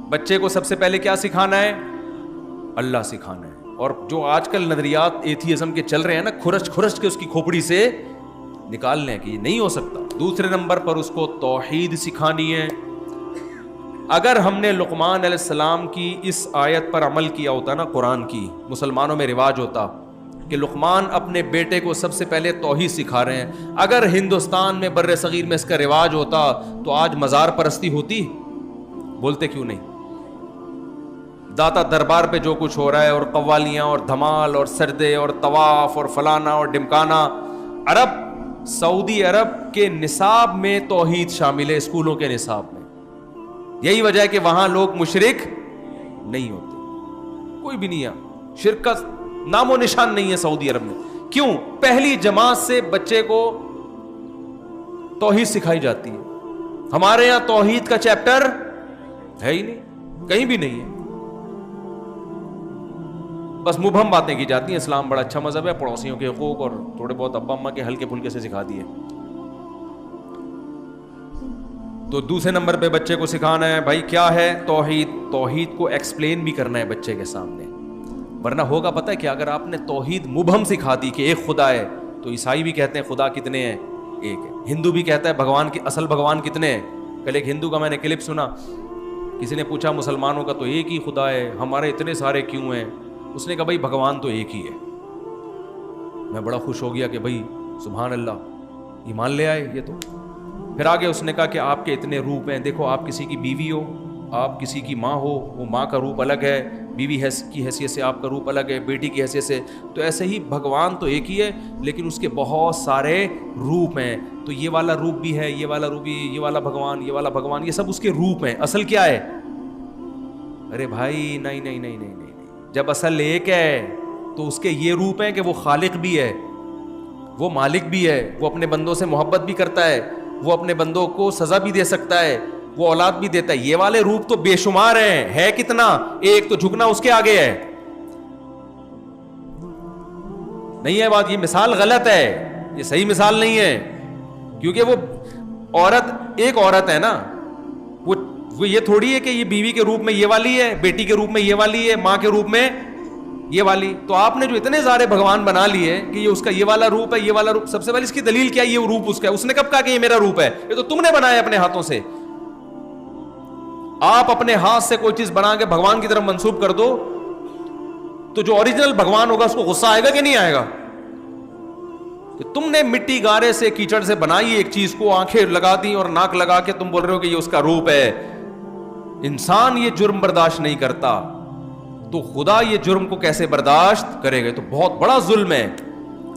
بچے کو سب سے پہلے کیا سکھانا ہے؟ اللہ سکھانا ہے. اور جو آج کل نظریات ایتھیزم کے چل رہے ہیں نا, کھرچ کھرچ کے اس کی کھوپڑی سے نکالنے ہیں کہ یہ نہیں ہو سکتا. دوسرے نمبر پر اس کو توحید سکھانی ہے. اگر ہم نے لقمان علیہ السلام کی اس آیت پر عمل کیا ہوتا نا, قرآن کی, مسلمانوں میں رواج ہوتا کہ لقمان اپنے بیٹے کو سب سے پہلے توحید سکھا رہے ہیں. اگر ہندوستان میں بر صغیر میں اس کا رواج ہوتا تو آج مزار پرستی ہوتی؟ بولتے کیوں نہیں؟ داتا دربار پہ جو کچھ ہو رہا ہے, اور قوالیاں اور دھمال اور سردے اور طواف اور فلانا اور ڈمکانا. عرب, سعودی عرب کے نصاب میں توحید شامل ہے, اسکولوں کے نصاب میں. یہی وجہ ہے کہ وہاں لوگ مشرک نہیں ہوتے, کوئی بھی نہیں ہے, شرک کا نام و نشان نہیں ہے سعودی عرب میں. کیوں؟ پہلی جماعت سے بچے کو توحید سکھائی جاتی ہے. ہمارے یہاں توحید کا چیپٹر ہے ہی نہیں, کہیں بھی نہیں ہے. بس مبہم باتیں کی جاتی ہیں. اسلام بڑا اچھا مذہب ہے, پڑوسیوں کے حقوق اور تھوڑے بہت ابا اماں کے ہلکے پھلکے سے سکھا دیے. تو دوسرے نمبر پہ بچے کو سکھانا ہے بھائی کیا ہے توحید. توحید کو ایکسپلین بھی کرنا ہے بچے کے سامنے, ورنہ ہوگا پتہ ہے کہ اگر آپ نے توحید مبہم سکھا دی کہ ایک خدا ہے, تو عیسائی بھی کہتے ہیں خدا کتنے ہیں؟ ایک ہے. ہندو بھی کہتا ہے بھگوان کی اصل بھگوان کتنے ہیں؟ کل ایک ہندو کا میں نے کلپ سنا, کسی نے پوچھا مسلمانوں کا تو ایک ہی خدا ہے, ہمارے اتنے سارے کیوں ہیں؟ اس نے کہا بھائی بھگوان تو ایک ہی ہے. میں بڑا خوش ہو گیا کہ بھائی سبحان اللہ, ایمان لے آئے یہ تو. پھر آگے اس نے کہا کہ آپ کے اتنے روپ ہیں, دیکھو آپ کسی کی بیوی ہو, آپ کسی کی ماں ہو, وہ ماں کا روپ الگ ہے, بیوی کی حیثیت سے آپ کا روپ الگ ہے, بیٹی کی حیثیت سے. تو ایسے ہی بھگوان تو ایک ہی ہے لیکن اس کے بہت سارے روپ ہیں. تو یہ والا روپ بھی ہے, یہ والا روپ بھی, یہ والا بھگوان, یہ والا بھگوان, یہ سب اس کے روپ ہیں. اصل کیا ہے؟ ارے بھائی نہیں نہیں نہیں نہیں نہیں, جب اصل ایک ہے تو اس کے یہ روپ ہیں کہ وہ خالق بھی ہے, وہ مالک بھی ہے, وہ اپنے بندوں سے محبت بھی کرتا ہے, وہ اپنے بندوں کو سزا بھی دے سکتا ہے, وہ اولاد بھی دیتا ہے. یہ والے روپ تو بے شمار ہیں, ہے کتنا؟ ایک, تو جھکنا اس کے آگے ہے. نہیں ہے بات, یہ مثال غلط ہے, یہ صحیح مثال نہیں ہے. کیونکہ وہ عورت ایک عورت ہے نا, وہ یہ تھوڑی ہے کہ یہ بیوی کے روپ میں یہ والی ہے, بیٹی کے روپ میں یہ والی ہے, ماں کے روپ میں یہ والی. تو آپ نے جو اتنے سارے بھگوان بنا لیے کہ یہ اس کا یہ والا روپ ہے, یہ والا روپ, سب سے پہلے اس کی دلیل کیا ہے؟ یہ روپ اس کا ہے. اس نے کب کہا کہ یہ میرا روپ ہے؟ یہ تو تم نے بنایا اپنے ہاتھوں سے. آپ اپنے ہاتھ سے کوئی چیز بنا کے بھگوان کی طرف منسوب کر دو تو جو اوریجنل بھگوان ہوگا اس کو غصہ آئے گا کہ نہیں آئے گا؟ کہ تم نے مٹی گارے سے کیچڑ سے بنائی ایک چیز کو, آنکھیں لگا دی اور ناک لگا کے تم بول رہے ہو کہ یہ اس کا روپ ہے. انسان یہ جرم برداشت نہیں کرتا تو خدا یہ جرم کو کیسے برداشت کرے گا؟ تو بہت بڑا ظلم ہے.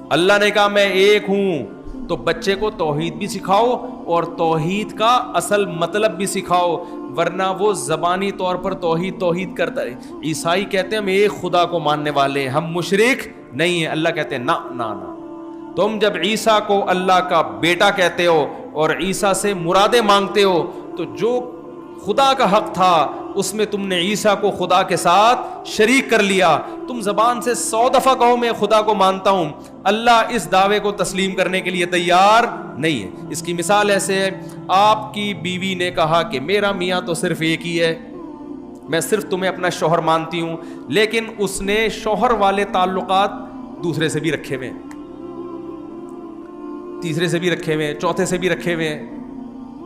اللہ نے کہا میں ایک ہوں, تو بچے کو توحید بھی سکھاؤ اور توحید کا اصل مطلب بھی سکھاؤ, ورنہ وہ زبانی طور پر توحید توحید کرتا ہے. عیسائی کہتے ہیں ہم ایک خدا کو ماننے والے ہیں, ہم مشرک نہیں ہیں. اللہ کہتے ہیں نا نا نا, تم جب عیسیٰ کو اللہ کا بیٹا کہتے ہو اور عیسیٰ سے مرادیں مانگتے ہو, تو جو خدا کا حق تھا اس میں تم نے عیسیٰ کو خدا کے ساتھ شریک کر لیا. تم زبان سے 100 دفعہ کہو میں خدا کو مانتا ہوں, اللہ اس دعوے کو تسلیم کرنے کے لیے تیار نہیں ہے. اس کی مثال ایسے ہے, آپ کی بیوی نے کہا کہ میرا میاں تو صرف ایک ہی ہے, میں صرف تمہیں اپنا شوہر مانتی ہوں, لیکن اس نے شوہر والے تعلقات دوسرے سے بھی رکھے ہوئے, تیسرے سے بھی رکھے ہوئے, چوتھے سے بھی رکھے ہوئے.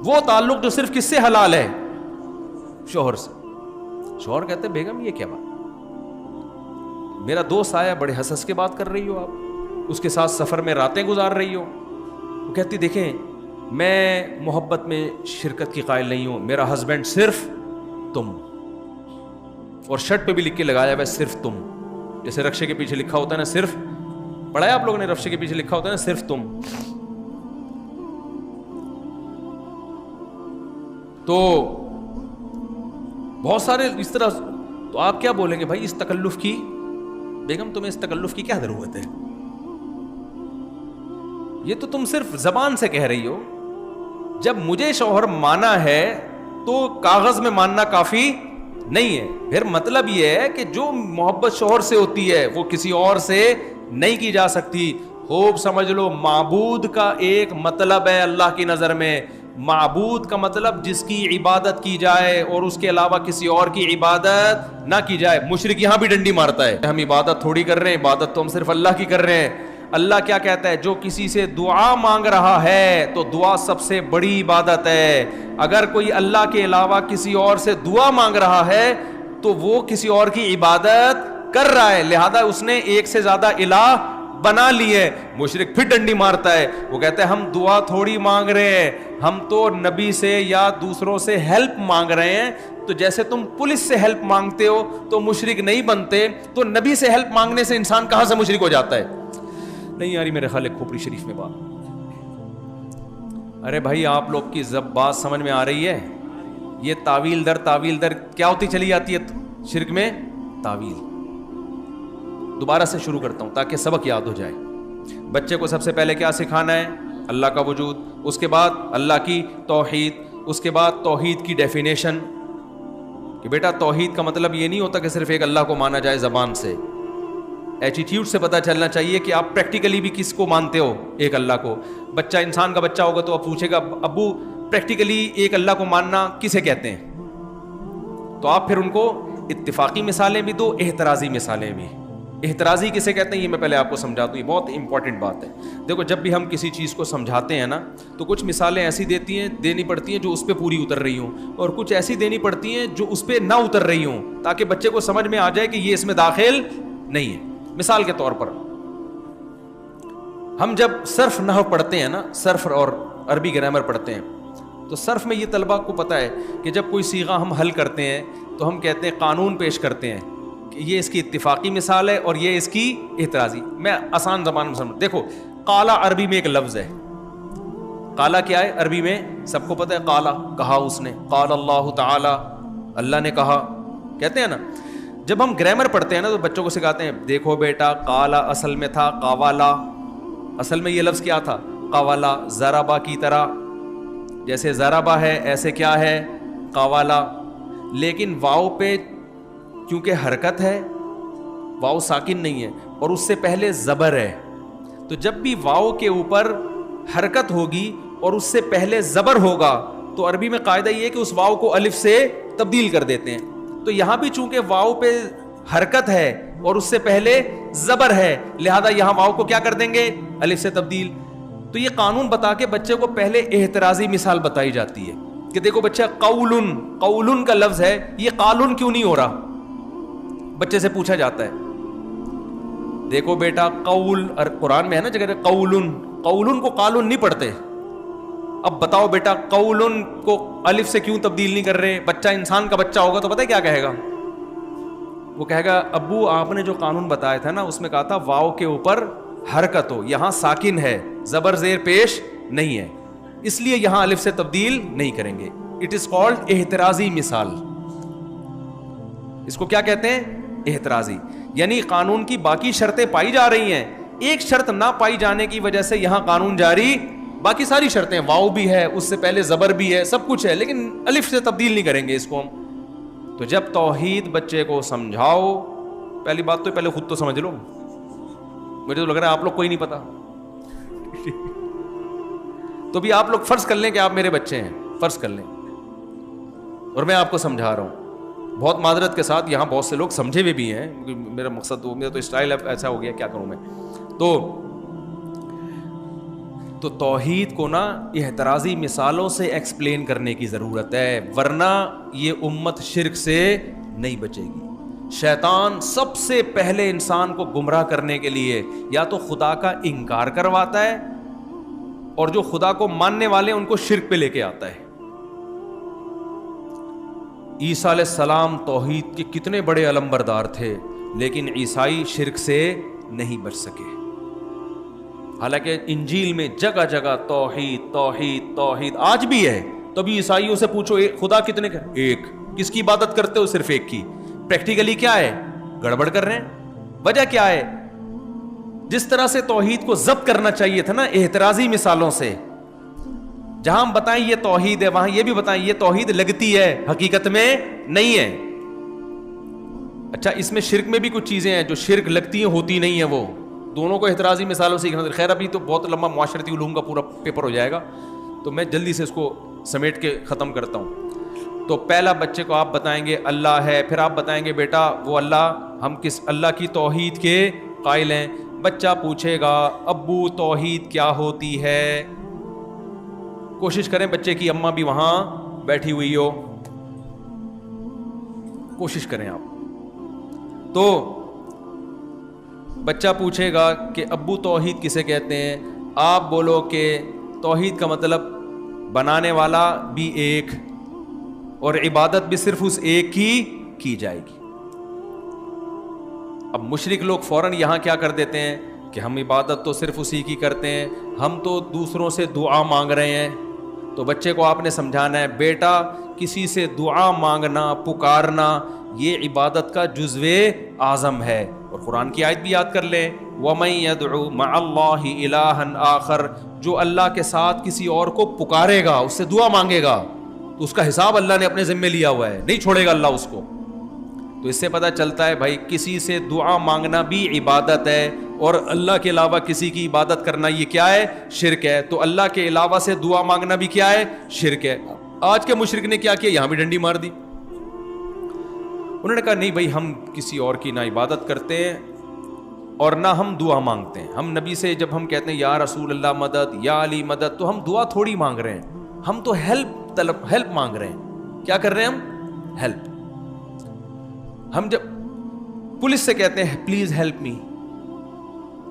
وہ تعلق جو صرف کس سے حلال ہے؟ شوہر سے. شوہر کہتے ہیں بیگم یہ کیا بات, میرا دوست آیا بڑے حسس کے بات کر رہی ہو, آپ اس کے ساتھ سفر میں راتیں گزار رہی ہو. وہ کہتی دیکھیں میں محبت میں شرکت کی قائل نہیں ہوں, میرا ہسبینڈ صرف تم, اور شرٹ پہ بھی لکھ کے لگایا ہوا صرف تم, جیسے رکشے کے پیچھے لکھا ہوتا ہے نا صرف, پڑھا ہے آپ لوگوں نے رکشے کے پیچھے لکھا ہوتا ہے نا صرف تم. تو بہت سارے اس طرح, تو آپ کیا بولیں گے بھائی اس تکلف کی, بیگم تمہیں اس تکلف کی کیا ضرورت ہے؟ یہ تو تم صرف زبان سے کہہ رہی ہو. جب مجھے شوہر مانا ہے تو کاغذ میں ماننا کافی نہیں ہے. پھر مطلب یہ ہے کہ جو محبت شوہر سے ہوتی ہے وہ کسی اور سے نہیں کی جا سکتی. خوب سمجھ لو, معبود کا ایک مطلب ہے اللہ کی نظر میں, معبود کا مطلب جس کی عبادت کی جائے اور اس کے علاوہ کسی اور کی عبادت نہ کی جائے. مشرک یہاں بھی ڈنڈی مارتا ہے, ہم عبادت تھوڑی کر رہے ہیں, عبادت تو ہم صرف اللہ کی کر رہے ہیں. اللہ کیا کہتا ہے؟ جو کسی سے دعا مانگ رہا ہے تو دعا سب سے بڑی عبادت ہے. اگر کوئی اللہ کے علاوہ کسی اور سے دعا مانگ رہا ہے تو وہ کسی اور کی عبادت کر رہا ہے, لہذا اس نے ایک سے زیادہ الہ بنا لی ہے. مشرک پھر ڈنڈی مارتا ہے, وہ کہتا ہے ہم دعا تھوڑی مانگ رہے ہیں, ہم تو نبی سے یا دوسروں سے ہیلپ مانگ رہے ہیں. تو جیسے تم پولیس سے ہیلپ مانگتے ہو تو مشرک نہیں بنتے, تو نبی سے ہیلپ مانگنے سے انسان کہاں سے مشرک ہو جاتا ہے؟ نہیں آ رہی میرے خیال ہے کھوپڑی شریف میں بات. ارے بھائی آپ لوگ کی بات سمجھ میں آ رہی ہے؟ یہ تعویل در کیا ہوتی چلی جاتی ہے شرک میں؟ تعویل. دوبارہ سے شروع کرتا ہوں تاکہ سبق یاد ہو جائے. بچے کو سب سے پہلے کیا سکھانا ہے؟ اللہ کا وجود, اس کے بعد اللہ کی توحید, اس کے بعد توحید کی ڈیفینیشن کہ بیٹا توحید کا مطلب یہ نہیں ہوتا کہ صرف ایک اللہ کو مانا جائے زبان سے. ایٹیٹیوڈ سے پتہ چلنا چاہیے کہ آپ پریکٹیکلی بھی کس کو مانتے ہو, ایک اللہ کو. بچہ انسان کا بچہ ہوگا تو اب پوچھے گا ابو پریکٹیکلی ایک اللہ کو ماننا کسے کہتے ہیں؟ تو آپ پھر ان کو اتفاقی مثالیں بھی دو, احترازی مثالیں بھی. احترازی کسے کہتے ہیں یہ میں پہلے آپ کو سمجھاتا ہوں, یہ بہت امپورٹنٹ بات ہے. دیکھو جب بھی ہم کسی چیز کو سمجھاتے ہیں نا تو کچھ مثالیں ایسی دینی پڑتی ہیں جو اس پہ پوری اتر رہی ہوں, اور کچھ ایسی دینی پڑتی ہیں جو اس پہ نہ اتر رہی ہوں, تاکہ بچے کو سمجھ میں آ جائے کہ یہ اس میں داخل نہیں ہے. مثال کے طور پر ہم جب صرف نحو پڑھتے ہیں نا, صرف اور عربی گرامر پڑھتے ہیں, تو صرف میں یہ طلبہ کو پتہ ہے کہ جب کوئی صیغہ ہم حل کرتے ہیں تو ہم کہتے ہیں قانون پیش کرتے ہیں کہ یہ اس کی اتفاقی مثال ہے اور یہ اس کی احترازی. میں آسان زبان میں سمجھ, دیکھو قالا عربی میں ایک لفظ ہے. قالا کیا ہے عربی میں؟ سب کو پتہ ہے, قالا کہا اس نے, قال اللہ تعالی اللہ نے کہا, کہتے ہیں نا. جب ہم گرامر پڑھتے ہیں نا تو بچوں کو سکھاتے ہیں دیکھو بیٹا قالا اصل میں تھا قاوالا, اصل میں یہ لفظ کیا تھا؟ قاوالا. ضربا کی طرح, جیسے ضربا ہے ایسے کیا ہے؟ قاوالا. لیکن واو پہ کیونکہ حرکت ہے, واو ساکن نہیں ہے اور اس سے پہلے زبر ہے, تو جب بھی واو کے اوپر حرکت ہوگی اور اس سے پہلے زبر ہوگا تو عربی میں قاعدہ یہ ہے کہ اس واو کو الف سے تبدیل کر دیتے ہیں. تو یہاں بھی چونکہ واو پہ حرکت ہے اور اس سے پہلے زبر ہے, لہذا یہاں واو کو کیا کر دیں گے؟ الف سے تبدیل. تو یہ قانون بتا کے بچے کو پہلے احترازی مثال بتائی جاتی ہے کہ دیکھو بچہ قولن, قولن کا لفظ ہے, یہ قالن کیوں نہیں ہو رہا؟ بچے سے پوچھا جاتا ہے دیکھو بیٹا قول, قرآن میں ہے نا جگہ قولن, قولن کو قالن نہیں پڑھتے. اب بتاؤ بیٹا قولن کو الف سے کیوں تبدیل نہیں کر رہے؟ بچہ انسان کا بچہ ہوگا تو پتہ ہے کیا کہے گا؟ وہ کہے گا ابو آپ نے جو قانون بتایا تھا نا اس میں کہا تھا واو کے اوپر حرکت ہو, یہاں ساکن ہے, زبر زیر پیش نہیں ہے, اس لیے یہاں الف سے تبدیل نہیں کریں گے. اٹ از کالڈ احترازی مثال. اس کو کیا کہتے ہیں؟ احترازی. یعنی قانون کی باقی شرطیں پائی جا رہی ہیں, ایک شرط نہ پائی جانے کی وجہ سے یہاں قانون جاری, باقی ساری شرطیں, واو بھی ہے, اس سے پہلے زبر بھی ہے, سب کچھ ہے, لیکن الف سے تبدیل نہیں کریں گے اس کو ہم. تو جب توحید بچے کو سمجھاؤ, پہلی بات تو پہلے خود تو سمجھ لو. مجھے تو لگ رہا ہے آپ لوگ کوئی نہیں پتا. تو بھی آپ لوگ فرض کر لیں کہ آپ میرے بچے ہیں, فرض کر لیں, اور میں آپ کو سمجھا رہا ہوں بہت معذرت کے ساتھ. یہاں بہت سے لوگ سمجھے ہوئے بھی ہیں, میرا مقصد میرا تو اسٹائل ایسا ہو گیا, کیا کروں میں. تو توحید کو نا احترازی مثالوں سے ایکسپلین کرنے کی ضرورت ہے, ورنہ یہ امت شرک سے نہیں بچے گی. شیطان سب سے پہلے انسان کو گمراہ کرنے کے لیے یا تو خدا کا انکار کرواتا ہے, اور جو خدا کو ماننے والے ان کو شرک پہ لے کے آتا ہے. عیسیٰ علیہ السلام توحید کے کتنے بڑے علمبردار تھے, لیکن عیسائی شرک سے نہیں بچ سکے. حالانکہ انجیل میں جگہ جگہ توحید توحید توحید آج بھی ہے. تو ابھی عیسائیوں سے پوچھو خدا کتنے کا؟ ایک. کس کی عبادت کرتے ہو؟ صرف ایک کی. پریکٹیکلی کیا ہے؟ گڑبڑ کر رہے ہیں. وجہ کیا ہے؟ جس طرح سے توحید کو ضبط کرنا چاہیے تھا نا احترازی مثالوں سے, جہاں ہم بتائیں یہ توحید ہے وہاں یہ بھی بتائیں یہ توحید لگتی ہے, حقیقت میں نہیں ہے. اچھا اس میں شرک میں بھی کچھ چیزیں ہیں جو شرک لگتی ہیں ہوتی نہیں ہیں, وہ دونوں کو احترازی مثالوں سے سیکھنا. خیر ابھی تو بہت لمبا معاشرتی علوم کا پورا پیپر ہو جائے گا, تو میں جلدی سے اس کو سمیٹ کے ختم کرتا ہوں. تو پہلا بچے کو آپ بتائیں گے اللہ ہے, پھر آپ بتائیں گے بیٹا وہ اللہ, ہم کس اللہ کی توحید کے قائل ہیں. بچہ پوچھے گا ابو توحید کیا ہوتی ہے. کوشش کریں بچے کی اماں بھی وہاں بیٹھی ہوئی ہو, کوشش کریں آپ. تو بچہ پوچھے گا کہ ابو توحید کسے کہتے ہیں, آپ بولو کہ توحید کا مطلب بنانے والا بھی ایک اور عبادت بھی صرف اس ایک کی جائے گی. اب مشرک لوگ فوراً یہاں کیا کر دیتے ہیں کہ ہم عبادت تو صرف اسی کی کرتے ہیں, ہم تو دوسروں سے دعا مانگ رہے ہیں. تو بچے کو آپ نے سمجھانا ہے بیٹا کسی سے دعا مانگنا پکارنا یہ عبادت کا جزو اعظم ہے. اور قرآن کی آیت بھی یاد کر لیں وَمَن يَدْعُ مَعَ اللَّهِ إِلَٰهًا آخر, جو اللہ کے ساتھ کسی اور کو پکارے گا اس سے دعا مانگے گا تو اس کا حساب اللہ نے اپنے ذمے لیا ہوا ہے, نہیں چھوڑے گا اللہ اس کو. تو اس سے پتہ چلتا ہے بھائی کسی سے دعا مانگنا بھی عبادت ہے اور اللہ کے علاوہ کسی کی عبادت کرنا یہ کیا ہے, شرک ہے. تو اللہ کے علاوہ سے دعا مانگنا بھی کیا ہے, شرک ہے. آج کے مشرک نے کیا کیا, یہاں بھی ڈنڈی مار دی. انہوں نے کہا نہیں بھائی ہم کسی اور کی نہ عبادت کرتے ہیں اور نہ ہم دعا مانگتے ہیں. ہم نبی سے جب ہم کہتے ہیں یا رسول اللہ مدد یا علی مدد تو ہم دعا تھوڑی مانگ رہے ہیں, ہم تو ہیلپ مانگ رہے ہیں. کیا کر رہے ہیں ہم, ہیلپ. ہم جب پولیس سے کہتے ہیں پلیز ہیلپ می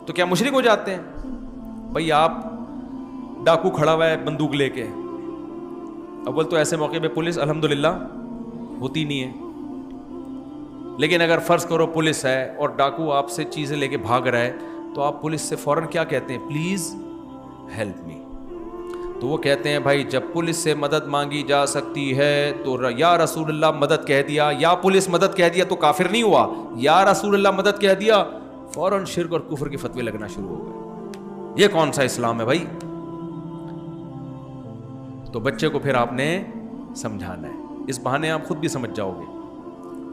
تو کیا مشرک ہو جاتے ہیں؟ بھائی آپ ڈاکو کھڑا ہوا ہے بندوق لے کے, اول تو ایسے موقع پہ پولیس الحمدللہ ہوتی نہیں ہے, لیکن اگر فرض کرو پولیس ہے اور ڈاکو آپ سے چیزیں لے کے بھاگ رہا ہے تو آپ پولیس سے فوراً کیا کہتے ہیں, پلیز ہیلپ می. تو وہ کہتے ہیں بھائی جب پولیس سے مدد مانگی جا سکتی ہے تو یا رسول اللہ مدد کہہ دیا, یا پولیس مدد کہہ دیا تو کافر نہیں ہوا, یا رسول اللہ مدد کہہ دیا فوراً شرک اور کفر کے فتوے لگنا شروع ہو گئے. یہ کون سا اسلام ہے بھائی؟ تو بچے کو پھر آپ نے سمجھانا ہے, اس بہانے آپ خود بھی سمجھ جاؤ گے.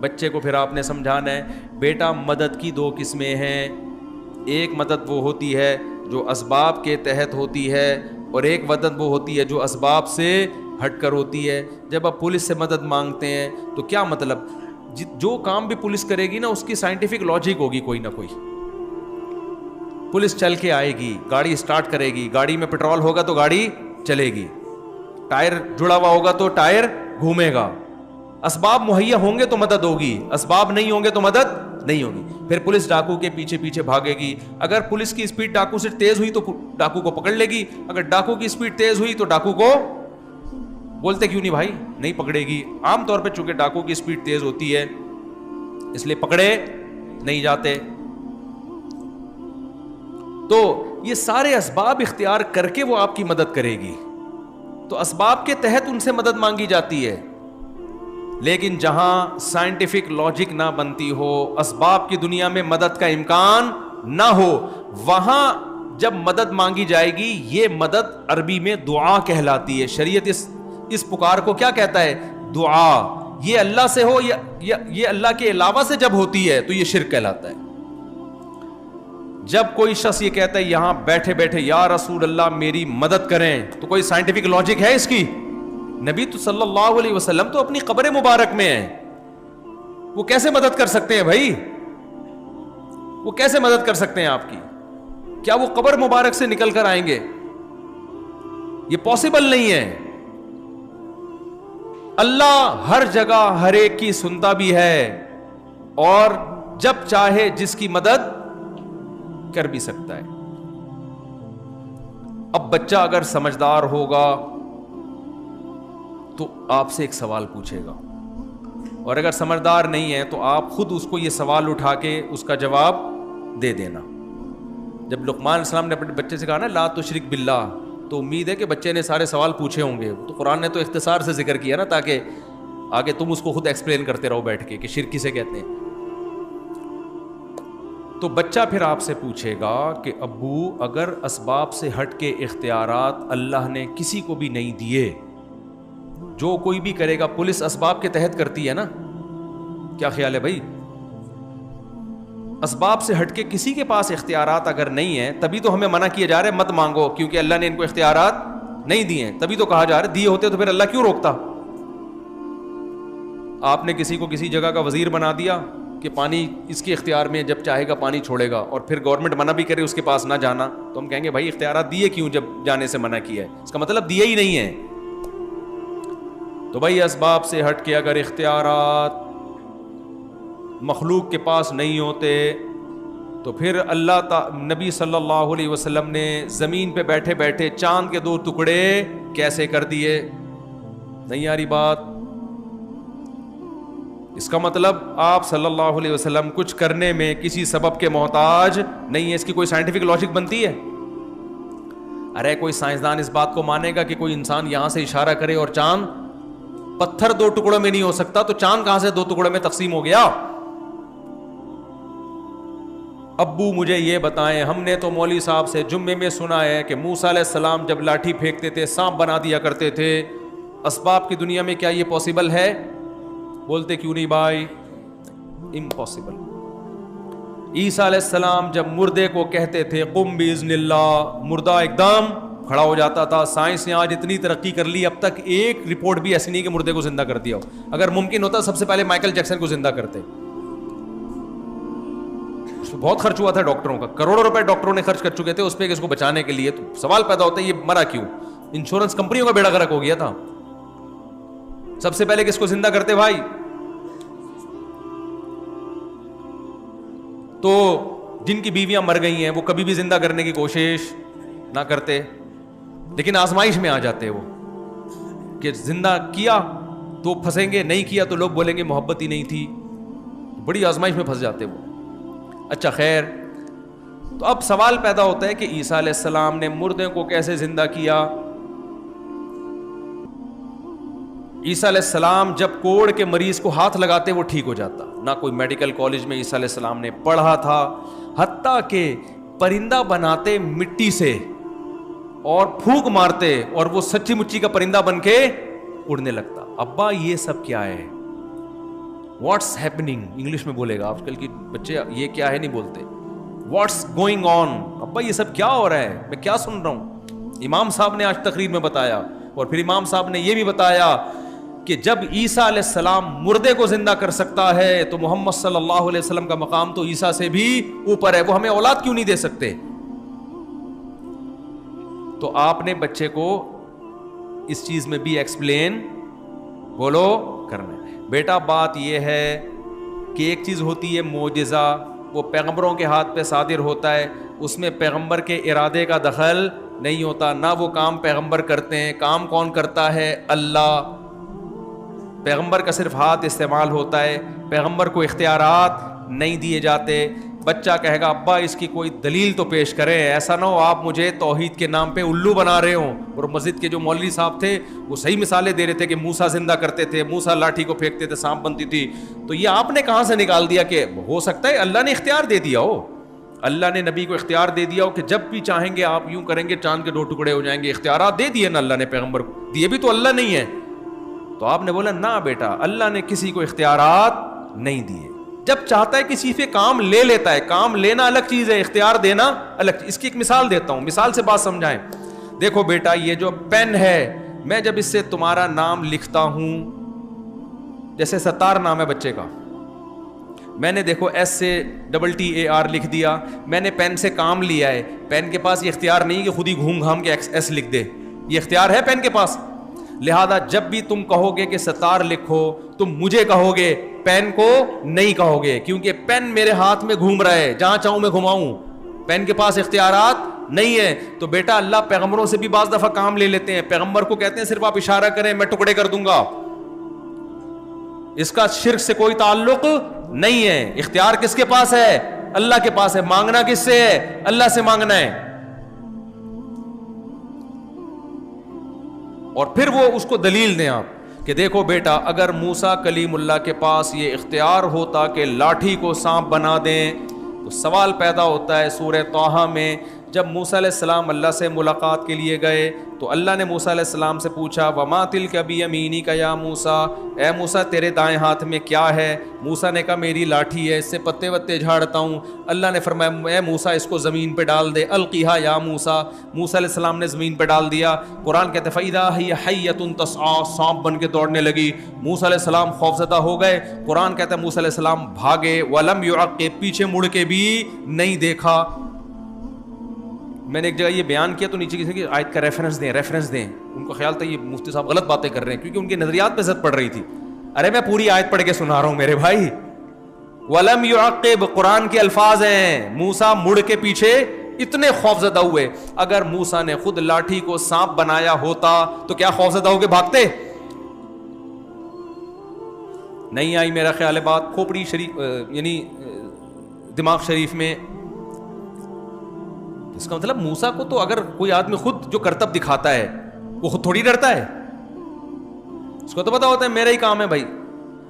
بچے کو پھر آپ نے سمجھانا ہے بیٹا مدد کی دو قسمیں ہیں, ایک مدد وہ ہوتی ہے جو اسباب کے تحت ہوتی ہے اور ایک مدد وہ ہوتی ہے جو اسباب سے ہٹ کر ہوتی ہے. جب آپ پولیس سے مدد مانگتے ہیں تو کیا مطلب, جو کام بھی پولیس کرے گی نا اس کی سائنٹیفک لاجک ہوگی کوئی نہ کوئی. پولیس چل کے آئے گی, گاڑی اسٹارٹ کرے گی, گاڑی میں پیٹرول ہوگا تو گاڑی چلے گی, ٹائر جڑا ہوا ہوگا تو ٹائر گھومے گا. اسباب مہیا ہوں گے تو مدد ہوگی, اسباب نہیں ہوں گے تو مدد نہیں ہوگی. پھر پولیس ڈاکو کے پیچھے پیچھے بھاگے گی, اگر پولیس کی اسپیڈ ڈاکو سے تیز ہوئی تو ڈاکو کو پکڑ لے گی, اگر ڈاکو کی اسپیڈ تیز ہوئی تو ڈاکو کو بولتے کیوں نہیں بھائی, نہیں پکڑے گی. عام طور پہ چونکہ ڈاکو کی اسپیڈ تیز ہوتی ہے اس لیے پکڑے نہیں جاتے. تو یہ سارے اسباب اختیار کر کے وہ آپ کی مدد کرے گی, تو اسباب کے تحت ان سے مدد مانگی جاتی ہے. لیکن جہاں سائنٹیفک لاجک نہ بنتی ہو, اسباب کی دنیا میں مدد کا امکان نہ ہو, وہاں جب مدد مانگی جائے گی یہ مدد عربی میں دعا کہلاتی ہے. شریعت اس پکار کو کیا کہتا ہے, دعا. یہ اللہ سے ہو یا یہ اللہ کے علاوہ سے جب ہوتی ہے تو یہ شرک کہلاتا ہے. جب کوئی شخص یہ کہتا ہے یہاں بیٹھے بیٹھے یا رسول اللہ میری مدد کریں, تو کوئی سائنٹیفک لاجک ہے اس کی؟ نبی تو صلی اللہ علیہ وسلم تو اپنی قبر مبارک میں ہیں, وہ کیسے مدد کر سکتے ہیں بھائی, وہ کیسے مدد کر سکتے ہیں آپ کی؟ کیا وہ قبر مبارک سے نکل کر آئیں گے؟ یہ پاسبل نہیں ہے. اللہ ہر جگہ ہر ایک کی سنتا بھی ہے اور جب چاہے جس کی مدد کر بھی سکتا ہے. اب بچہ اگر سمجھدار ہوگا تو آپ سے ایک سوال پوچھے گا, اور اگر سمجھدار نہیں ہے تو آپ خود اس کو یہ سوال اٹھا کے اس کا جواب دے دینا. جب لقمان علیہ السلام نے اپنے بچے سے کہا نا لا تشرک باللہ, تو امید ہے کہ بچے نے سارے سوال پوچھے ہوں گے. تو قرآن نے تو اختصار سے ذکر کیا نا تاکہ آگے تم اس کو خود ایکسپلین کرتے رہو بیٹھ کے کہ شرک کسے کہتے ہیں. تو بچہ پھر آپ سے پوچھے گا کہ ابو اگر اسباب سے ہٹ کے اختیارات اللہ نے کسی کو بھی نہیں دیے, جو کوئی بھی کرے گا, پولیس اسباب کے تحت کرتی ہے نا, کیا خیال ہے بھائی؟ اسباب سے ہٹ کے کسی کے پاس اختیارات اگر نہیں ہیں تبھی تو ہمیں منع کیا جا رہا ہے مت مانگو, کیونکہ اللہ نے ان کو اختیارات نہیں دیے ہیں, تبھی تو کہا جا رہا ہے دیے ہوتے تو پھر اللہ کیوں روکتا. آپ نے کسی کو کسی جگہ کا وزیر بنا دیا کہ پانی اس کے اختیار میں, جب چاہے گا پانی چھوڑے گا, اور پھر گورنمنٹ منع بھی کرے اس کے پاس نہ جانا, تو ہم کہیں گے بھائی اختیارات دیے کیوں جب جانے سے منع کیا ہے؟ اس کا مطلب دیے ہی نہیں ہے. تو بھائی اسباب سے ہٹ کے اگر اختیارات مخلوق کے پاس نہیں ہوتے تو پھر نبی صلی اللہ علیہ وسلم نے زمین پہ بیٹھے بیٹھے چاند کے 2 ٹکڑے کیسے کر دیے؟ نہیں آ رہی بات؟ اس کا مطلب آپ صلی اللہ علیہ وسلم کچھ کرنے میں کسی سبب کے محتاج نہیں ہے. اس کی کوئی سائنٹیفک لاجک بنتی ہے؟ ارے کوئی سائنسدان اس بات کو مانے گا کہ کوئی انسان یہاں سے اشارہ کرے اور چاند, پتھر 2 ٹکڑوں میں نہیں ہو سکتا, تو چاند کہاں سے 2 ٹکڑوں میں تقسیم ہو گیا؟ ابو مجھے یہ بتائیں, ہم نے تو مولوی صاحب سے جمعے میں سنا ہے کہ موسیٰ علیہ السلام جب لاٹھی پھینکتے تھے سانپ بنا دیا کرتے تھے. اسباب کی دنیا میں کیا یہ پاسبل ہے؟ بولتے کیوں نہیں بھائی؟ امپاسبل. عیسیٰ علیہ السلام جب مردے کو کہتے تھے قم باذن اللہ, مردہ ایک دم کھڑا ہو جاتا تھا. سائنس نے آج اتنی ترقی کر لی, اب تک ایک رپورٹ بھی ایسی نہیں کہ مردے کو زندہ کر دیا ہو. اگر ممکن ہوتا سب سے پہلے مائیکل جیکسن کو زندہ کرتے. اس پہ بہت خرچ ہوا تھا ڈاکٹروں کا, کروڑوں روپے ڈاکٹروں نے خرچ کر چکے تھے اس پہ کہ اس کو بچانے کے لیے. تو سوال پیدا ہوتا ہے یہ مرا کیوں؟ انشورنس کمپنیوں کا بیڑا غرق ہو گیا تھا. سب سے پہلے کس کو زندہ کرتے بھائی؟ تو جن کی بیویاں مر گئی ہیں وہ کبھی بھی زندہ کرنے کی کوشش نہ کرتے, لیکن آزمائش میں آ جاتے وہ کہ زندہ کیا تو پھنسیں گے, نہیں کیا تو لوگ بولیں گے محبت ہی نہیں تھی. بڑی آزمائش میں پھنس جاتے وہ. اچھا خیر, تو اب سوال پیدا ہوتا ہے کہ عیسیٰ علیہ السلام نے مردے کو کیسے زندہ کیا؟ عیسیٰ علیہ السلام جب کوڑ کے مریض کو ہاتھ لگاتے وہ ٹھیک ہو جاتا. نہ کوئی میڈیکل کالج میں عیسیٰ علیہ السلام نے پڑھا تھا, حتیٰ کہ پرندہ بناتے مٹی سے اور پھونک مارتے اور وہ سچی مچی کا پرندہ بن کے اڑنے لگتا. ابا یہ سب کیا ہے؟ واٹس ہیپننگ انگلش میں بولے گا, آج کل کی بچے یہ کیا ہے نہیں بولتے. What's going on? ابا یہ سب کیا ہو رہا ہے, میں کیا سن رہا ہوں؟ امام صاحب نے آج تقریر میں بتایا, اور پھر امام صاحب نے یہ بھی بتایا کہ جب عیسیٰ علیہ السلام مردے کو زندہ کر سکتا ہے تو محمد صلی اللہ علیہ وسلم کا مقام تو عیسیٰ سے بھی اوپر ہے. وہ ہمیں اولاد کیوں نہیں دے سکتے؟ تو آپ نے بچے کو اس چیز میں بھی ایکسپلین بولو کرنا ہے. بیٹا بات یہ ہے کہ ایک چیز ہوتی ہے معجزہ, وہ پیغمبروں کے ہاتھ پہ صادر ہوتا ہے, اس میں پیغمبر کے ارادے کا دخل نہیں ہوتا. نہ وہ کام پیغمبر کرتے ہیں, کام کون کرتا ہے؟ اللہ. پیغمبر کا صرف ہاتھ استعمال ہوتا ہے, پیغمبر کو اختیارات نہیں دیے جاتے. بچہ کہے گا ابا اس کی کوئی دلیل تو پیش کریں, ایسا نہ ہو آپ مجھے توحید کے نام پہ الو بنا رہے ہوں. اور مسجد کے جو مولوی صاحب تھے وہ صحیح مثالیں دے رہے تھے کہ موسیٰ زندہ کرتے تھے, موسیٰ لاٹھی کو پھینکتے تھے سانپ بنتی تھی. تو یہ آپ نے کہاں سے نکال دیا کہ ہو سکتا ہے اللہ نے اختیار دے دیا ہو, اللہ نے نبی کو اختیار دے دیا ہو کہ جب بھی چاہیں گے آپ یوں کریں گے چاند کے 2 ٹکڑے ہو جائیں گے. اختیارات دے دیے نا اللہ نے پیغمبر کو, دیے بھی تو اللہ نہیں ہے. تو آپ نے بولا نہ بیٹا, اللہ نے کسی کو اختیارات نہیں دیے. جب چاہتا ہے کسی سے کام لے لیتا ہے. کام لینا الگ چیز ہے, اختیار دینا الگ. اس کی ایک مثال دیتا ہوں, مثال سے بات سمجھائیں. دیکھو بیٹا یہ جو پین ہے, میں جب اس سے تمہارا نام لکھتا ہوں, جیسے ستار نام ہے بچے کا, میں نے دیکھو ایس سے TTAR لکھ دیا, میں نے پین سے کام لیا ہے. پین کے پاس یہ اختیار نہیں کہ خود ہی گھوم گھام کے ایس لکھ دے, یہ اختیار ہے پین کے پاس. لہذا جب بھی تم کہو گے کہ ستار لکھو, تم مجھے کہو گے, پین کو نہیں کہو گے, کیونکہ پین میرے ہاتھ میں گھوم رہا ہے, جہاں چاہوں میں گھماؤں. پین کے پاس اختیارات نہیں ہے. تو بیٹا اللہ پیغمبروں سے بھی بعض دفعہ کام لے لیتے ہیں. پیغمبر کو کہتے ہیں صرف آپ اشارہ کریں میں ٹکڑے کر دوں گا. اس کا شرک سے کوئی تعلق نہیں ہے. اختیار کس کے پاس ہے؟ اللہ کے پاس ہے. مانگنا کس سے ہے؟ اللہ سے مانگنا ہے. اور پھر وہ اس کو دلیل دیں آپ کہ دیکھو بیٹا اگر موسیٰ کلیم اللہ کے پاس یہ اختیار ہوتا کہ لاٹھی کو سانپ بنا دیں, تو سوال پیدا ہوتا ہے سورہ طٰہٰ میں جب موسیٰ علیہ السلام اللہ سے ملاقات کے لیے گئے تو اللہ نے موسیٰ علیہ السلام سے پوچھا وما تلک بیمینک یا موسیٰ، اے موسیٰ تیرے دائیں ہاتھ میں کیا ہے؟ موسیٰ نے کہا میری لاٹھی ہے، اس سے پتے وتے جھاڑتا ہوں۔ اللہ نے فرمایا اے موسیٰ اس کو زمین پہ ڈال دے، القیہا یا موسیٰ۔ موسیٰ علیہ السلام نے زمین پہ ڈال دیا۔ قرآن کہتے فَإِذَا هِيَ حَيَّةٌ تَسْعَىٰ، سانپ بن کے دوڑنے لگی۔ موسیٰ علیہ السلام خوفزدہ ہو گئے۔ قرآن کہتا ہے موسیٰ علیہ السلام بھاگے، وَلَمْ يُعَقِّبْ، پیچھے مڑ کے بھی نہیں دیکھا۔ میں نے ایک جگہ یہ بیان کیا تو نیچے کسی کی آیت کا ریفرنس دیں۔ ان کو خیال تھا یہ مفتی صاحب غلط باتیں کر رہے ہیں کیونکہ ان کے نظریات پہ زد پڑ رہی تھی۔ ارے میں پوری آیت پڑھ کے سنا رہا ہوں میرے بھائی، وَلَمْ يُعَقِّبْ، قرآن کے الفاظ ہیں، موسیٰ مڑ کے پیچھے اتنے خوفزدہ ہوئے۔ اگر موسیٰ نے خود لاٹھی کو سانپ بنایا ہوتا تو کیا خوفزدہ ہو کے بھاگتے؟ نہیں آئی میرا خیال ہے بات کھوپڑی شریف یعنی دماغ شریف میں۔ اس کا مطلب موسیٰ کو تو اگر کوئی آدمی خود جو کرتب دکھاتا ہے وہ خود تھوڑی ڈرتا ہے، اس کو تو پتا ہوتا ہے میرا ہی کام ہے بھائی۔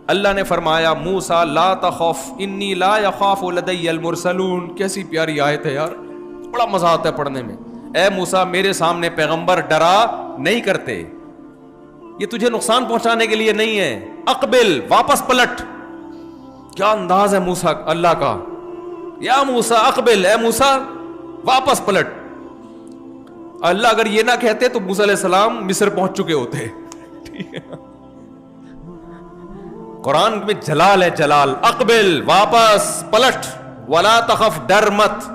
اللہ نے فرمایا موسیٰ لا تخف انی لا یخاف لدی المرسلون۔ کیسی پیاری آیت ہے یار، بڑا مزہ آتا ہے پڑھنے میں۔ اے موسیٰ میرے سامنے پیغمبر ڈرا نہیں کرتے، یہ تجھے نقصان پہنچانے کے لیے نہیں ہے۔ اقبل، واپس پلٹ۔ کیا انداز ہے موسیٰ اللہ کا، یا موسیٰ اقبل، اے موسیٰ واپس پلٹ۔ اللہ اگر یہ نہ کہتے تو موسیٰ علیہ السلام مصر پہنچ چکے ہوتے۔ قرآن میں جلال ہے، جلال۔ اقبل، واپس پلٹ، ولا تخف، ڈر مت۔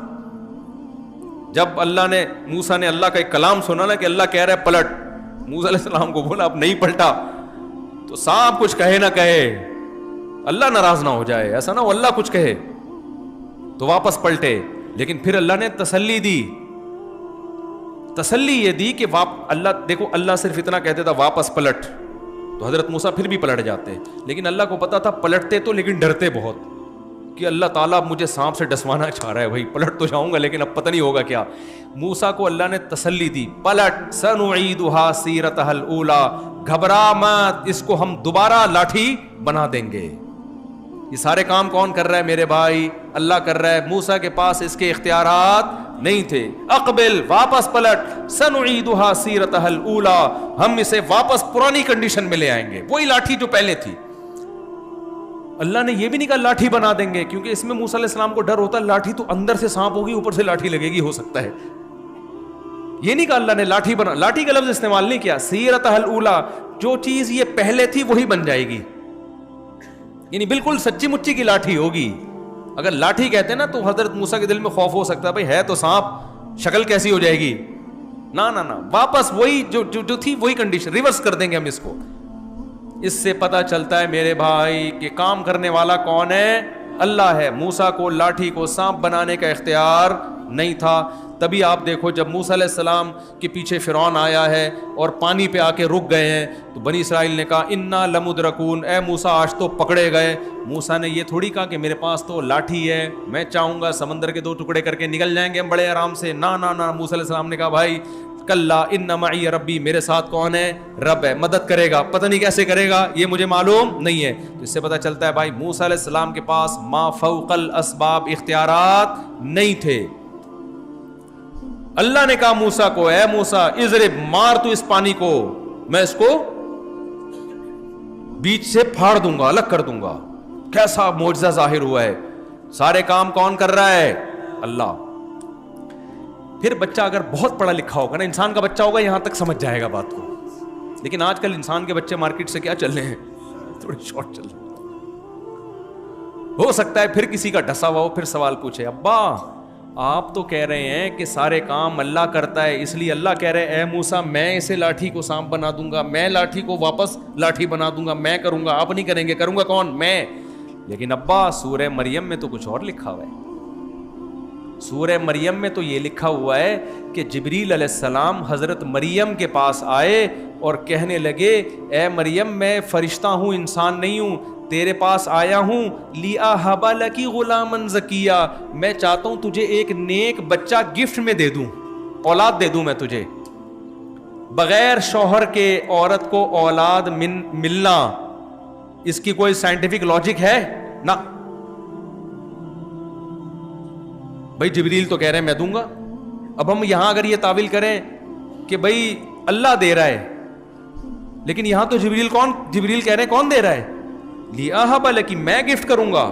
جب اللہ نے موسیٰ نے اللہ کا ایک کلام سنا نا کہ اللہ کہہ رہا ہے پلٹ، موسیٰ علیہ السلام کو بولا اب نہیں پلٹا تو سانپ کچھ کہے نہ کہے، اللہ ناراض نہ ہو جائے، ایسا نہ ہو اللہ کچھ کہے تو واپس پلٹے۔ لیکن پھر اللہ نے تسلی دی، تسلی یہ دی کہ اللہ دیکھو، اللہ صرف اتنا کہتے تھا واپس پلٹ تو حضرت موسیٰ پھر بھی پلٹ جاتے، لیکن اللہ کو پتا تھا پلٹتے تو لیکن ڈرتے بہت کہ اللہ تعالیٰ مجھے سانپ سے ڈسوانا چاہ رہا ہے، بھائی پلٹ تو جاؤں گا لیکن اب پتہ نہیں ہوگا کیا۔ موسیٰ کو اللہ نے تسلی دی، پلٹ، سنعیدھا سیرتھا الاولی، گھبرا مت، اس کو ہم دوبارہ لاٹھی بنا دیں گے۔ یہ سارے کام کون کر رہا ہے میرے بھائی؟ اللہ کر رہا ہے۔ موسیٰ کے پاس اس کے اختیارات نہیں تھے۔ اقبل، واپس پلٹ، سنعیدھا سیرتھا الاولی، ہم اسے واپس پرانی کنڈیشن میں لے آئیں گے، وہی لاٹھی جو پہلے تھی۔ اللہ نے یہ بھی نہیں کہا لاٹھی بنا دیں گے، کیونکہ اس میں موسیٰ علیہ السلام کو ڈر ہوتا ہے لاٹھی تو اندر سے سانپ ہوگی اوپر سے لاٹھی لگے گی، ہو سکتا ہے۔ یہ نہیں کہا اللہ نے لاٹھی بنا، لاٹھی کا لفظ استعمال نہیں کیا۔ سیرتھا الاولی، جو چیز یہ پہلے تھی وہی بن جائے گی، یعنی بالکل سچی مچی کی لاٹھی ہوگی۔ اگر لاٹھی کہتے ہیں نا تو حضرت موسیٰ کے دل میں خوف ہو سکتا ہے، بھائی ہے تو سانپ، شکل کیسی ہو جائے گی؟ نہ نہ نہ، واپس وہی جو تھی وہی کنڈیشن، ریورس کر دیں گے ہم اس کو۔ اس سے پتہ چلتا ہے میرے بھائی کہ کام کرنے والا کون ہے؟ اللہ ہے۔ موسیٰ کو لاٹھی کو سانپ بنانے کا اختیار نہیں تھا۔ تبھی آپ دیکھو جب موسیٰ علیہ السلام کے پیچھے فرعون آیا ہے اور پانی پہ آ کے رک گئے ہیں تو بنی اسرائیل نے کہا انا لمدرکون، اے موسیٰ آج تو پکڑے گئے۔ موسیٰ نے یہ تھوڑی کہا کہ میرے پاس تو لاٹھی ہے، میں چاہوں گا سمندر کے 2 ٹکڑے کر کے نکل جائیں گے ہم بڑے آرام سے۔ نہ نہ نہ، موسیٰ علیہ السلام نے کہا بھائی کلا ان معی ربی، میرے ساتھ کون ہے؟ رب ہے، مدد کرے گا، پتہ نہیں کیسے کرے گا یہ مجھے معلوم نہیں ہے۔ تو اس سے پتہ چلتا ہے بھائی موسیٰ علیہ السلام کے پاس ما فوق الاسباب اختیارات نہیں تھے۔ اللہ نے کہا موسیٰ کو اے موسیٰ اضرب، مار تو اس پانی کو، میں اس کو بیچ سے پھاڑ دوں گا، الگ کر دوں گا۔ کیسا معجزہ ظاہر ہوا ہے۔ سارے کام کون کر رہا ہے؟ اللہ۔ پھر بچہ اگر بہت پڑھا لکھا ہوگا نا، انسان کا بچہ ہوگا یہاں تک سمجھ جائے گا بات کو، لیکن آج کل انسان کے بچے مارکیٹ سے کیا چل رہے ہیں؟ تھوڑے شارٹ چل رہے ہیں۔ ہو سکتا ہے پھر کسی کا ڈسا ہوا ہو، پھر سوال پوچھے ابا آپ تو کہہ رہے ہیں کہ سارے کام اللہ کرتا ہے، اس لیے اللہ کہہ رہے اے موسیٰ میں اسے لاٹھی کو سانپ بنا دوں گا، میں لاٹھی کو واپس لاٹھی بنا دوں گا، میں کروں گا، آپ نہیں کریں گے، کروں گا کون؟ میں۔ لیکن ابا سورہ مریم میں تو کچھ اور لکھا ہوا ہے۔ سورہ مریم میں تو یہ لکھا ہوا ہے کہ جبریل علیہ السلام حضرت مریم کے پاس آئے اور کہنے لگے اے مریم میں فرشتہ ہوں، انسان نہیں ہوں، تیرے پاس آیا ہوں لِأَهَبَ لَكِ غُلَامًا زَكِيًّا، میں چاہتا ہوں تجھے ایک نیک بچہ گفٹ میں دے دوں، اولاد دے دوں میں تجھے۔ بغیر شوہر کے عورت کو اولاد ملنا اس کی کوئی سائنٹیفک لاجک ہے؟ نہ بھائی، جبریل تو کہہ رہے ہیں میں دوں گا، اب ہم یہاں اگر یہ تعویل کریں کہ بھائی اللہ دے رہا ہے، لیکن یہاں تو جبریل کہہ رہے ہیں کون دے رہا ہے؟ لِأَهَبَ لَكِ، میں گفٹ کروں گا.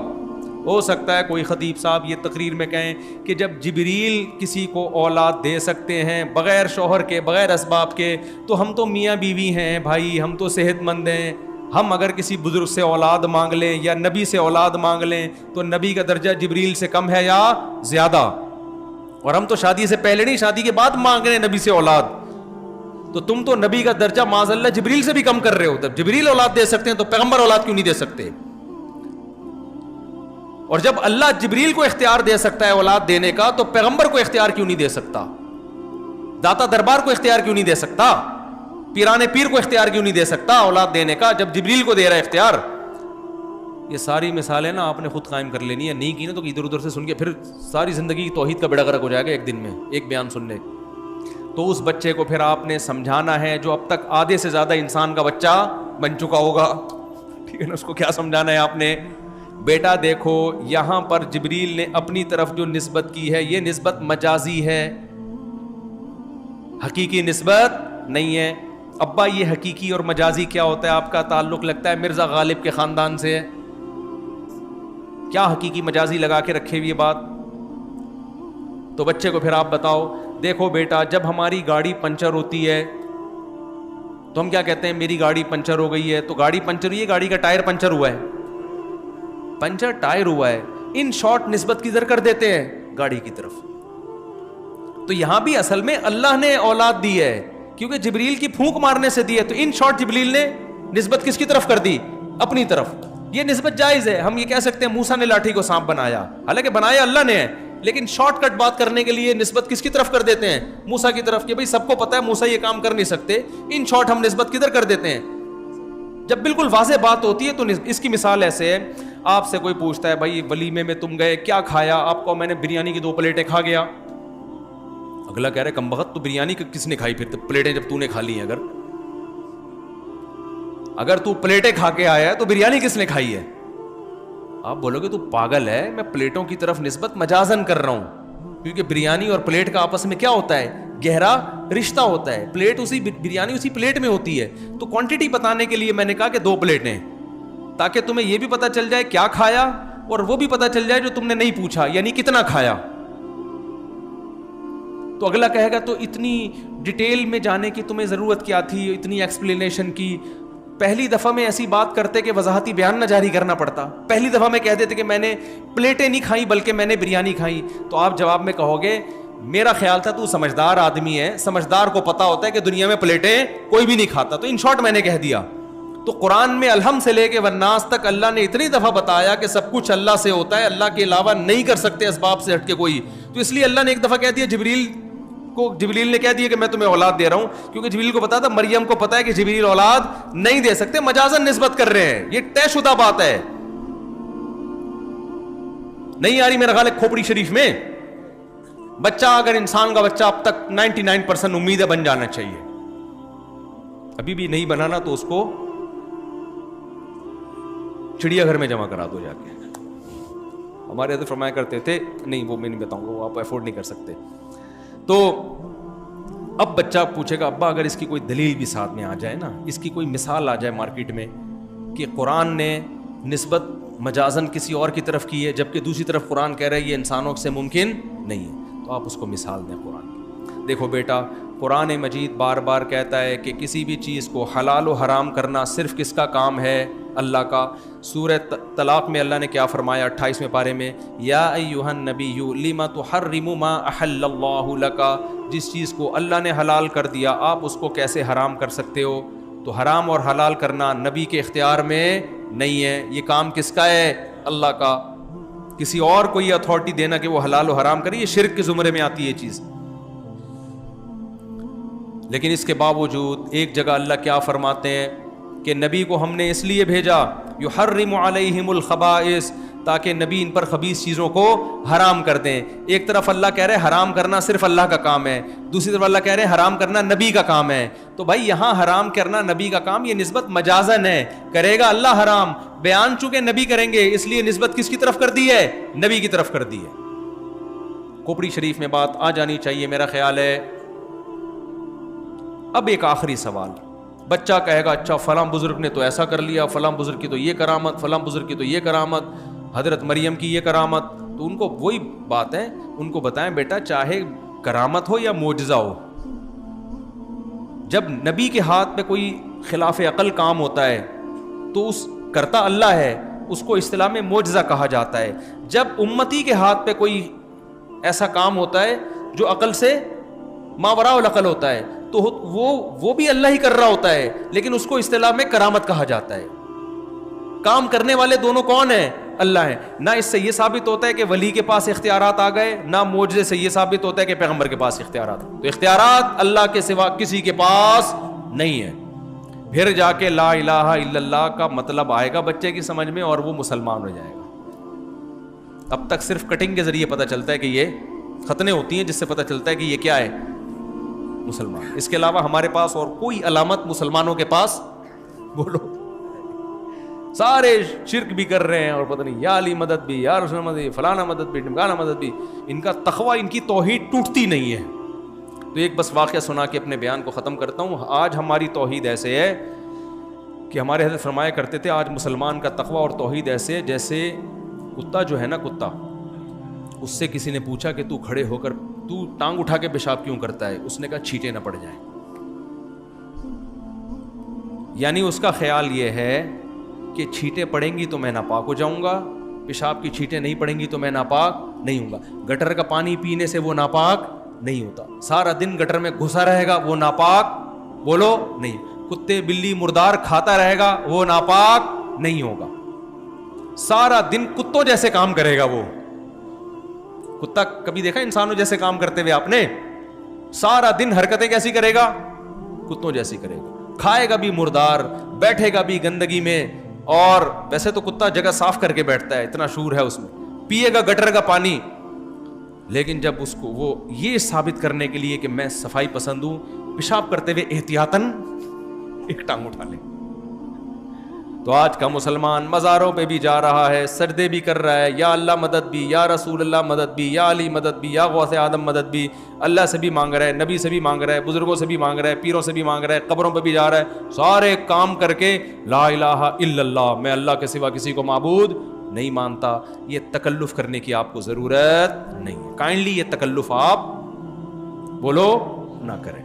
ہو سکتا ہے کوئی خطیب صاحب یہ تقریر میں کہیں کہ جب جبریل کسی کو اولاد دے سکتے ہیں بغیر شوہر کے، بغیر اسباب کے، تو ہم تو میاں بیوی ہیں بھائی، ہم تو صحت مند ہیں، ہم اگر کسی بزرگ سے اولاد مانگ لیں یا نبی سے اولاد مانگ لیں تو نبی کا درجہ جبریل سے کم ہے یا زیادہ؟ اور ہم تو شادی سے پہلے نہیں، شادی کے بعد مانگ رہے ہیں نبی سے اولاد. تو تم تو نبی کا درجہ معاذ اللہ جبریل سے بھی کم کر رہے ہو. جب جبریل اولاد دے سکتے ہیں تو پیغمبر اولاد کیوں نہیں دے سکتے؟ اور جب اللہ جبریل کو اختیار دے سکتا ہے اولاد دینے کا تو پیغمبر کو اختیار کیوں نہیں دے سکتا؟ داتا دربار کو اختیار کیوں نہیں دے سکتا؟ پیرانے پیر کو اختیار کیوں نہیں دے سکتا اولاد دینے کا جب جبریل کو دے رہا ہے اختیار؟ یہ ساری مثالیں نا آپ نے خود قائم کر لینی ہے، نہیں کی نا تو ادھر ادھر سے سن کے پھر ساری زندگی توحید کا بیڑا غرق ہو جائے گا ایک دن میں ایک بیان سننے. تو اس بچے کو پھر آپ نے سمجھانا ہے جو اب تک آدھے سے زیادہ انسان کا بچہ بن چکا ہوگا، ٹھیک ہے نا؟ اس کو کیا سمجھانا ہے آپ نے؟ بیٹا دیکھو یہاں پر جبریل نے اپنی طرف جو نسبت کی ہے یہ نسبت مجازی ہے، حقیقی نسبت نہیں ہے. ابا یہ حقیقی اور مجازی کیا ہوتا ہے؟ آپ کا تعلق لگتا ہے مرزا غالب کے خاندان سے، کیا حقیقی مجازی لگا کے رکھے ہوئی بات؟ تو بچے کو پھر آپ بتاؤ دیکھو بیٹا جب ہماری گاڑی پنچر ہوتی ہے تو ہم کیا کہتے ہیں؟ میری گاڑی پنچر ہو گئی ہے. تو گاڑی پنچر ہوئی ہے، گاڑی کا ٹائر پنچر ہوا ہے، پنچر ٹائر ہوا ہے، ان شارٹ نسبت کدھر کر دیتے ہیں؟ گاڑی کی طرف. تو یہاں بھی اصل میں اللہ نے اولاد دی ہے کیونکہ جبریل کی پھونک مارنے سے دی ہے، تو ان شارٹ جبریل نے نسبت کس کی طرف کر دی؟ اپنی طرف. یہ نسبت جائز ہے. ہم یہ کہہ سکتے ہیں موسیٰ نے لاٹھی کو سانپ بنایا، حالانکہ بنایا اللہ نے ہے، لیکن شارٹ کٹ بات کرنے کے لیے نسبت کس کی طرف کر دیتے ہیں؟ موسیٰ کی طرف، کہ بھئی سب کو پتہ ہے موسیٰ یہ کام کر نہیں سکتے، ان شارٹ ہم نسبت کدھر کر دیتے ہیں؟ جب بالکل واضح بات ہوتی ہے تو اس کی مثال ایسے ہے، آپ سے کوئی پوچھتا ہے بھائی ولیمے میں تم گئے کیا کھایا؟ آپ کو میں نے بریانی کی 2 پلیٹیں کھا گیا. اگلا کہہ رہے کم بخت تو بریانی کس نے کھائی پھر پلیٹیں جب تو نے کھا لی ہیں؟ اگر تو پلیٹیں کھا کے آیا ہے تو بریانی کس نے کھائی ہے؟ آپ بولو گے تو پاگل ہے، میں پلیٹوں کی طرف نسبت مجازن کر رہا ہوں کیونکہ بریانی اور پلیٹ کا آپس میں کیا ہوتا ہے؟ گہرا رشتہ ہوتا ہے. پلیٹ بریانی اسی پلیٹ میں ہوتی ہے. تو کوانٹٹی بتانے کے لیے میں نے کہا کہ 2 پلیٹیں، تاکہ تمہیں یہ بھی پتا چل جائے کیا کھایا اور وہ بھی پتا چل جائے جو تم نے نہیں پوچھا، یعنی کتنا کھایا. تو اگلا کہے گا تو اتنی ڈیٹیل میں جانے کی تمہیں ضرورت کیا تھی، اتنی ایکسپلینیشن کی؟ پہلی دفعہ میں ایسی بات کرتے کہ وضاحتی بیان نہ جاری کرنا پڑتا. پہلی دفعہ میں کہہ دیتے کہ میں نے پلیٹیں نہیں کھائیں بلکہ میں نے بریانی کھائی. تو آپ جواب میں کہو گے میرا خیال تھا تو سمجھدار آدمی ہے، سمجھدار کو پتا ہوتا ہے کہ دنیا میں پلیٹیں کوئی بھی نہیں کھاتا، تو ان شارٹ میں نے کہہ دیا. تو قرآن میں الحمد سے لے کے والناس تک اللہ نے اتنی دفعہ بتایا کہ سب کچھ اللہ سے ہوتا ہے، اللہ کے علاوہ نہیں کر سکتے اسباب سے ہٹ کے کوئی. تو اس لیے اللہ نے ایک دفعہ کہہ دیا جبریل نے کہہ دیا کہ میں تمہیں اولاد دے رہا ہوں، کیونکہ جبریل کو پتا تھا مریم کو پتا ہے کہ جبریل اولاد نہیں دے سکتے، مجازن نسبت کر رہے ہیں، یہ طے شدہ بات ہے. نہیں آ رہی میرا خیال ہے کھوپڑی شریف میں؟ بچہ اگر انسان کا بچہ اب تک 99% امید ہے بن جانا چاہیے، ابھی بھی نہیں بنانا تو اس کو چڑیا گھر میں جمع کرا دو جا کے. ہمارے حضرت فرمایا کرتے تھے، نہیں وہ میں نہیں بتاؤں گا، وہ آپ افورڈ نہیں کر سکتے. تو اب بچہ پوچھے گا ابا اگر اس کی کوئی دلیل بھی ساتھ میں آ جائے نا، اس کی کوئی مثال آ جائے مارکیٹ میں کہ قرآن نے نسبت مجازن کسی اور کی طرف کی ہے جبکہ دوسری طرف قرآن کہہ رہا ہے یہ انسانوں سے ممکن نہیں ہے، تو آپ اس کو مثال دیں قرآن کی. دیکھو بیٹا قرآن مجید بار بار کہتا ہے کہ کسی بھی چیز کو حلال و حرام کرنا صرف کس کا کام ہے؟ اللہ کا. سورہ طلاق میں اللہ نے کیا فرمایا 28ویں پارے میں؟ یا ایھا النبی لما تحرم ما احل اللہ لک، جس چیز کو اللہ نے حلال کر دیا آپ اس کو کیسے حرام کر سکتے ہو؟ تو حرام اور حلال کرنا نبی کے اختیار میں نہیں ہے، یہ کام کس کا ہے؟ اللہ کا. کسی اور کو یہ اتھارٹی دینا کہ وہ حلال و حرام کرے، یہ شرک کے زمرے میں آتی ہے یہ چیز. لیکن اس کے باوجود ایک جگہ اللہ کیا فرماتے ہیں کہ نبی کو ہم نے اس لیے بھیجا یحرم علیہم الخبائث، تاکہ نبی ان پر خبیث چیزوں کو حرام کر دیں. ایک طرف اللہ کہہ رہے حرام کرنا صرف اللہ کا کام ہے، دوسری طرف اللہ کہہ رہے حرام کرنا نبی کا کام ہے. تو بھائی یہاں حرام کرنا نبی کا کام، یہ نسبت مجازن ہے، کرے گا اللہ حرام، بیان چونکہ نبی کریں گے اس لیے نسبت کس کی طرف کر دی ہے؟ نبی کی طرف کر دی ہے. کھوپڑی شریف میں بات آ جانی چاہیے میرا خیال ہے. اب ایک آخری سوال, بچہ کہے گا اچھا فلاں بزرگ نے تو ایسا کر لیا, فلاں بزرگ کی تو یہ کرامت, فلاں بزرگ کی تو یہ کرامت, حضرت مریم کی یہ کرامت. تو ان کو وہی بات ہے, ان کو بتائیں بیٹا چاہے کرامت ہو یا معجزہ ہو, جب نبی کے ہاتھ پہ کوئی خلاف عقل کام ہوتا ہے تو اس کرتا اللہ ہے, اس کو اصطلاح میں معجزہ کہا جاتا ہے. جب امتی کے ہاتھ پہ کوئی ایسا کام ہوتا ہے جو عقل سے ماوراء العقل ہوتا ہے تو وہ بھی اللہ ہی کر رہا ہوتا ہے, لیکن اس کو اصطلاح میں کرامت کہا جاتا ہے. کام کرنے والے دونوں کون ہیں؟ اللہ ہیں. نہ اس سے یہ ثابت ہوتا ہے کہ ولی کے پاس اختیارات آ گئے, نہ معجزے سے یہ ثابت ہوتا ہے کہ پیغمبر کے پاس اختیارات. تو اختیارات اللہ کے سوا کسی کے پاس نہیں ہے. پھر جا کے لا الہ الا اللہ کا مطلب آئے گا بچے کی سمجھ میں اور وہ مسلمان ہو جائے گا. اب تک صرف کٹنگ کے ذریعے پتہ چلتا ہے کہ یہ ختنیں ہوتی ہیں جس سے پتہ چلتا ہے کہ یہ کیا ہے, مسلمان. اس کے علاوہ ہمارے پاس اور کوئی علامت مسلمانوں کے پاس بولو, سارے شرک بھی کر رہے ہیں اور پتہ نہیں یا علی مدد بھی, یا رسول مدد بھی, فلانا مدد بھی, ڈمکانا مدد بھی. ان کا تقوی, ان کی توحید ٹوٹتی نہیں ہے. تو ایک بس واقعہ سنا کے اپنے بیان کو ختم کرتا ہوں. آج ہماری توحید ایسے ہے کہ ہمارے حضرت فرمایا کرتے تھے آج مسلمان کا تقوی اور توحید ایسے جیسے کتا جو ہے نا, کتا, اس سے کسی نے پوچھا کہ تو کھڑے ہو کر تو ٹانگ اٹھا کے پیشاب کیوں کرتا ہے؟ اس نے کہا چھینٹے نہ پڑ جائیں. یعنی اس کا خیال یہ ہے کہ چھینٹیں پڑیں گی تو میں ناپاک ہو جاؤں گا, پیشاب کی چھینٹیں نہیں پڑیں گی تو میں ناپاک نہیں ہوں گا. گٹر کا پانی پینے سے وہ ناپاک نہیں ہوتا. سارا دن گٹر میں گھسا رہے گا وہ ناپاک بولو نہیں. کتے بلی مردار کھاتا رہے گا وہ ناپاک نہیں ہوگا. سارا دن کتوں جیسے کام کرے گا وہ. کتا کبھی دیکھا انسانوں جیسے کام کرتے ہوئے آپ نے؟ سارا دن حرکتیں کیسی کرے گا؟ کتوں جیسی کرے گا. کھائے گا بھی مردار, بیٹھے گا بھی گندگی میں, اور ویسے تو کتا جگہ صاف کر کے بیٹھتا ہے, اتنا شعور ہے اس میں. پیے گا گٹر کا پانی, لیکن جب اس کو وہ یہ ثابت کرنے کے لیے کہ میں صفائی پسند ہوں, پیشاب کرتے ہوئے احتیاطاً ایک ٹانگ اٹھا لے. تو آج کا مسلمان مزاروں پہ بھی جا رہا ہے, سجدے بھی کر رہا ہے, یا اللہ مدد بھی, یا رسول اللہ مدد بھی, یا علی مدد بھی, یا غوث آدم مدد بھی. اللہ سے بھی مانگ رہا ہے, نبی سے بھی مانگ رہا ہے, بزرگوں سے بھی مانگ رہا ہے, پیروں سے بھی مانگ رہا ہے, قبروں پہ بھی جا رہا ہے. سارے کام کر کے لا الہ الا اللہ, میں اللہ کے سوا کسی کو معبود نہیں مانتا. یہ تکلف کرنے کی آپ کو ضرورت نہیں ہے. کائنڈلی یہ تکلف آپ بولو نہ کریں.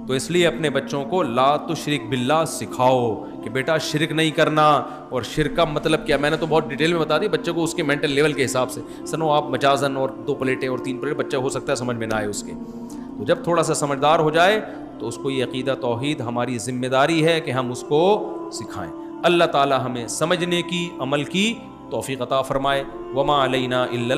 تو اس لیے اپنے بچوں کو لا تشرک باللہ سکھاؤ کہ بیٹا شرک نہیں کرنا. اور شرک کا مطلب کیا, میں نے تو بہت ڈیٹیل میں بتا دی بچے کو اس کے مینٹل لیول کے حساب سے. سنو آپ مجازن اور 2 پلیٹیں اور 3 پلیٹ, بچہ ہو سکتا ہے سمجھ میں نہ آئے اس کے. تو جب تھوڑا سا سمجھدار ہو جائے تو اس کو یہ عقیدہ توحید ہماری ذمہ داری ہے کہ ہم اس کو سکھائیں. اللہ تعالی ہمیں سمجھنے کی, عمل کی توفیق عطا فرمائے. وما علینا الا